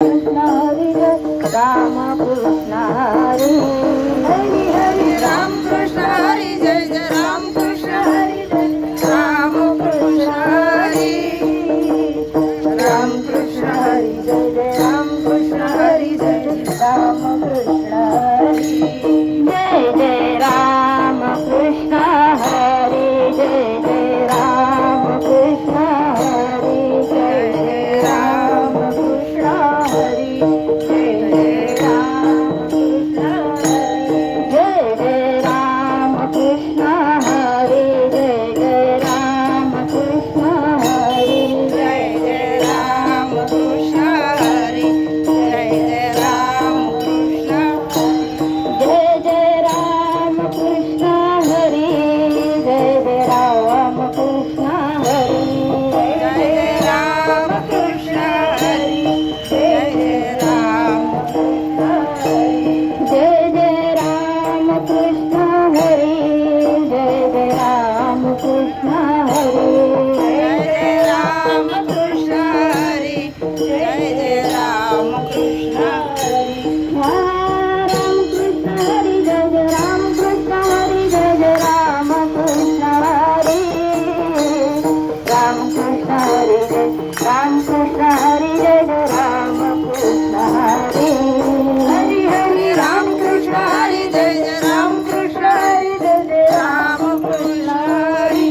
Krishna Hari Jai Ram Krishna Hari Hari Hari Ram Krishna Hari Jai Jai Ram Krishna Hari Jai Ram Krishna Hari Ram Krishna Hari Jai Jai Ram Krishna Hari Jai Jai Ram Krishna Hari Jai Jai Ram Krishna Hari Jai Jai Ram Krishna Hari Jai Jai Ram Krishna Hari Jai Jai Ram Krishna Hari Jai Jai Ram Krishna Hari Jai Jai Ram Krishna Hari Jai Jai Ram Krishna Hari Jai Jai Ram Krishna Jai Jai Ram Krishna Hari Jai Jai Ram Krishna Hari Jai Jai Ram Krishna Hari Jai Jai Ram Krishna Hari Jai Jai Ram Krishna Hari Jai Jai Ram Krishna Hari Jai Jai Ram Krishna Hari Jai Jai Ram Krishna Hari Ram Krishna Hari Jai Jai Ram Krishna Hari Jai Jai Ram Krishna Hari Ram Krishna Hari Jai Ram Krishna Hari Jai Jai Ram Krishna Hari Hari Hari Ram Krishna Hari Jai Jai Ram Krishna Hari Jai Jai Ram Krishna Hari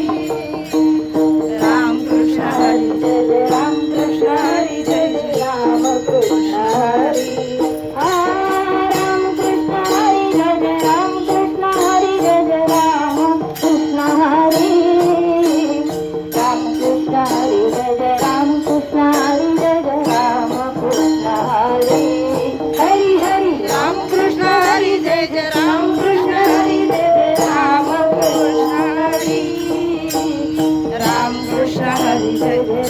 Ram Krishna Hari Jai Jai Ram Krishna Hari Jai Jai Ram Krishna Hari Ram Krishna Hari Jai Jai Ram Krishna Hari Jai Jai Ram Krishna Hari Ram Krishna Hari Jai Jai Ram Krishna Hari Jai Jai Ram Krishna Hari Hari Hari Ram Krishna Hari Jai Jai Ram Krishna Hari Jai Jai Ram Krishna Hari Ram Krishna Hari Jai Jai